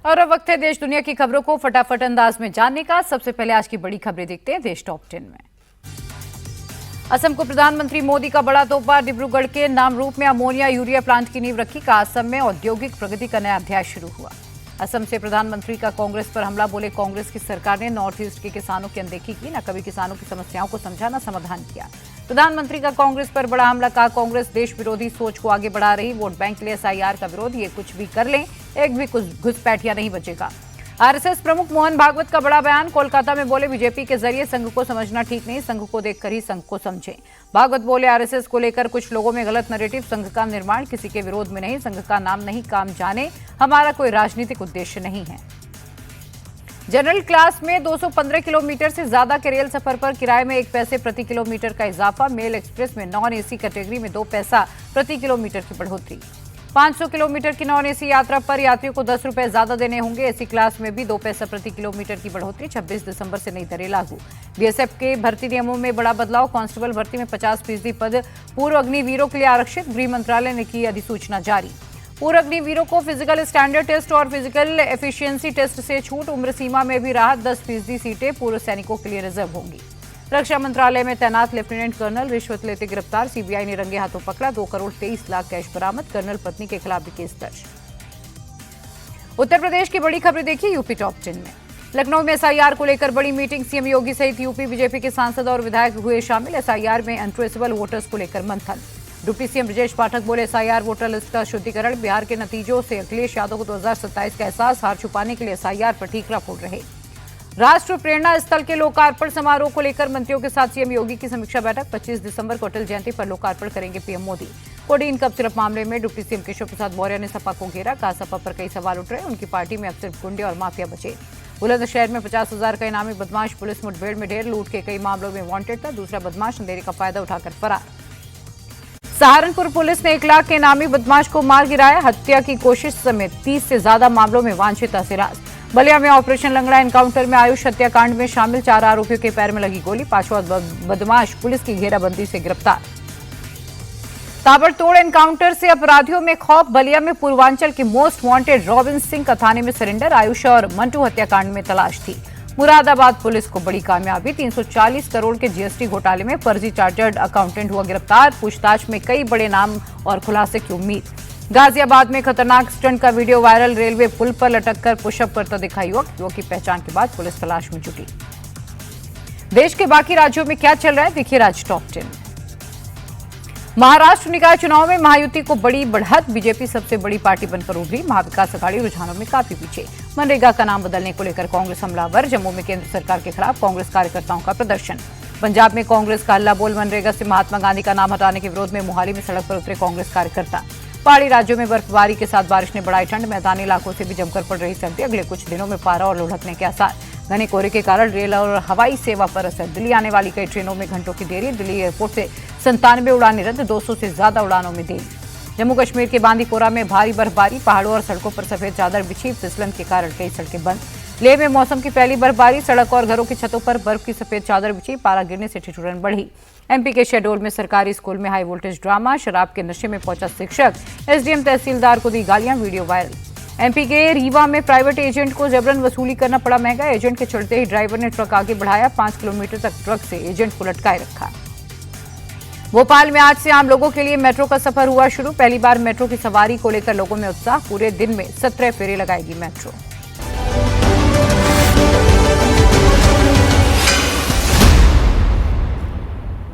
और अब वक्त है देश दुनिया की खबरों को फटाफट अंदाज में जानने का। सबसे पहले आज की बड़ी खबरें देखते हैं देश टॉप 10 में। असम को प्रधानमंत्री मोदी का बड़ा तोहफा, डिब्रूगढ़ के नामरूप में अमोनिया यूरिया प्लांट की नींव रखी। का असम में औद्योगिक प्रगति का नया अध्याय शुरू हुआ। असम से प्रधानमंत्री का कांग्रेस पर हमला, बोले कांग्रेस की सरकार ने नॉर्थ ईस्ट के किसानों की अनदेखी की, न कभी किसानों की समस्याओं को समझा न समाधान किया। प्रधानमंत्री का कांग्रेस पर बड़ा हमला, कहा कांग्रेस देश विरोधी सोच को आगे बढ़ा रही, वोट बैंक के लिए एसआईआर का विरोध, ये कुछ भी कर लें एक भी घुसपैठिया नहीं बचेगा। आरएसएस प्रमुख मोहन भागवत का बड़ा बयान, कोलकाता में बोले बीजेपी के जरिए संघ को समझना ठीक नहीं, संघ को देखकर ही संघ को समझें। भागवत बोले आरएसएस को लेकर कुछ लोगों में गलत नैरेटिव, संघ का निर्माण किसी के विरोध में नहीं, संघ का नाम नहीं काम जाने, हमारा कोई राजनीतिक उद्देश्य नहीं है। जनरल क्लास में 215 किलोमीटर से ज्यादा के रेल सफर पर किराए में 1 पैसे प्रति किलोमीटर का इजाफा। मेल एक्सप्रेस में नॉन एसी कैटेगरी में 2 पैसा प्रति किलोमीटर की बढ़ोतरी। 500 किलोमीटर की नॉन एसी यात्रा पर यात्रियों को 10 रुपए ज्यादा देने होंगे। एसी क्लास में भी 2 पैसा प्रति किलोमीटर की बढ़ोतरी। 26 दिसंबर से नई दरें लागू। बीएसएफ के भर्ती नियमों में बड़ा बदलाव, कांस्टेबल भर्ती में 50% पद पूर्व अग्निवीरों के लिए आरक्षित। गृह मंत्रालय ने की अधिसूचना जारी। पूर्व अग्निवीरों को फिजिकल स्टैंडर्ड टेस्ट और फिजिकल एफिशिएंसी टेस्ट से छूट। उम्र सीमा में भी राहत, 10% सीटें पूर्व सैनिकों के लिए रिजर्व होंगी। रक्षा मंत्रालय में तैनात लेफ्टिनेंट कर्नल रिश्वत लेते गिरफ्तार, सीबीआई ने रंगे हाथों पकड़ा। 2 करोड़ 23 लाख कैश बरामद। कर्नल पत्नी के खिलाफ भी केस दर्ज। उत्तर प्रदेश की बड़ी खबरें देखिए यूपी टॉप 10 में। लखनऊ में एसआईआर को लेकर बड़ी मीटिंग, सीएम योगी सहित यूपी बीजेपी के सांसद और विधायक हुए शामिल। एसआईआर में अनट्रेसेबल वोटर्स को लेकर मंथन। डिप्टी सीएम ब्रजेश पाठक बोले एसआईआर वोटर लिस्ट का शुद्धिकरण, बिहार के नतीजों से अखिलेश यादव को 2027 का एहसास, हार छुपाने के लिए एसआईआर पर ठीकरा फोड़ रहे। राष्ट्र प्रेरणा स्थल के लोकार्पण समारोह को लेकर मंत्रियों के साथ सीएम योगी की समीक्षा बैठक। 25 दिसंबर को अटल जयंती पर लोकार्पण करेंगे PM Modi. Codeine cup syrup मामले में डिप्टी सीएम केशव प्रसाद मौर्य ने सपा को घेरा, कहा सपा पर कई सवाल उठ रहे, उनकी पार्टी में अब सिर्फ गुंडे और माफिया बचे। बुलंदशहर में 50,000 का इनामी बदमाश, पुलिस मुठभेड़ में ढेर, लूट के कई मामलों में वांटेड था। दूसरा बदमाश अंधेरे का फायदा उठाकर फरार। सहारनपुर पुलिस ने 1 लाख के इनामी बदमाश को मार गिराया। हत्या की कोशिश समेत 30 से ज्यादा मामलों में वांछित हिरासत। बलिया में ऑपरेशन लंगड़ा एनकाउंटर में आयुष हत्याकांड में शामिल 4 आरोपियों के पैर में लगी गोली। 5वां बदमाश पुलिस की घेराबंदी से गिरफ्तार। ताबड़तोड़ एनकाउंटर से अपराधियों में खौफ, बलिया में पूर्वांचल के मोस्ट वांटेड रॉबिन सिंह का थाने में सरेंडर। आयुष और मंटू हत्याकांड में तलाश थी। मुरादाबाद पुलिस को बड़ी कामयाबी, 340 करोड़ के जीएसटी घोटाले में फर्जी चार्टर्ड अकाउंटेंट हुआ गिरफ्तार। पूछताछ में कई बड़े नाम और खुलासे की उम्मीद। गाजियाबाद में खतरनाक स्टंट का वीडियो वायरल, रेलवे पुल पर लटककर पुशअप करता दिखा युवक की पहचान के बाद पुलिस तलाश में जुटी। देश के बाकी राज्यों में क्या चल रहा है, देखिए राज्य टॉप 10। महाराष्ट्र निकाय चुनाव में महायुति को बड़ी बढ़त, बीजेपी सबसे बड़ी पार्टी बनकर उभरी। महाविकास अघाड़ी रुझानों में काफी पीछे। मनरेगा का नाम बदलने को लेकर कांग्रेस हमलावर। जम्मू में केंद्र सरकार के खिलाफ कांग्रेस कार्यकर्ताओं का प्रदर्शन। पंजाब में कांग्रेस का हल्ला बोल, मनरेगा से महात्मा गांधी का नाम हटाने के विरोध में मोहाली में सड़क पर उतरे कांग्रेस कार्यकर्ता। पहाड़ी राज्यों में बर्फबारी के साथ बारिश ने बढ़ाई ठंड, मैदानी इलाकों से भी जमकर पड़ रही सर्दी। अगले कुछ दिनों में पारा और लुढ़कने के आसार। घने कोहरे के कारण रेल और हवाई सेवा पर असर। दिल्ली आने वाली कई ट्रेनों में घंटों की देरी। दिल्ली एयरपोर्ट से 97 उड़ानें रद्द, 200 से ज्यादा उड़ानों में देरी। जम्मू कश्मीर के बांदीपोरा में भारी बर्फबारी, पहाड़ों और सड़कों पर सफेद चादर बिछी, फिसलन के कारण कई सड़कें बंद। लेह में मौसम की पहली बर्फबारी, सड़क और घरों की छतों पर बर्फ की सफेद चादर बिछी, पारा गिरने से ठिठुरन बढ़ी। एमपी के शहडोल में सरकारी स्कूल में हाई वोल्टेज ड्रामा, शराब के नशे में पहुंचा शिक्षक, एसडीएम तहसीलदार को दी गालियां, वीडियो वायरल। एमपी के रीवा में प्राइवेट एजेंट को जबरन वसूली करना पड़ा महंगा, एजेंट के चलते ही ड्राइवर ने ट्रक आगे बढ़ाया, 5 किलोमीटर तक ट्रक से एजेंट को लटकाए रखा। भोपाल में आज से आम लोगों के लिए मेट्रो का सफर हुआ शुरू। पहली बार मेट्रो की सवारी को लेकर लोगों में उत्साह। पूरे दिन में 17 फेरे लगाएगी मेट्रो।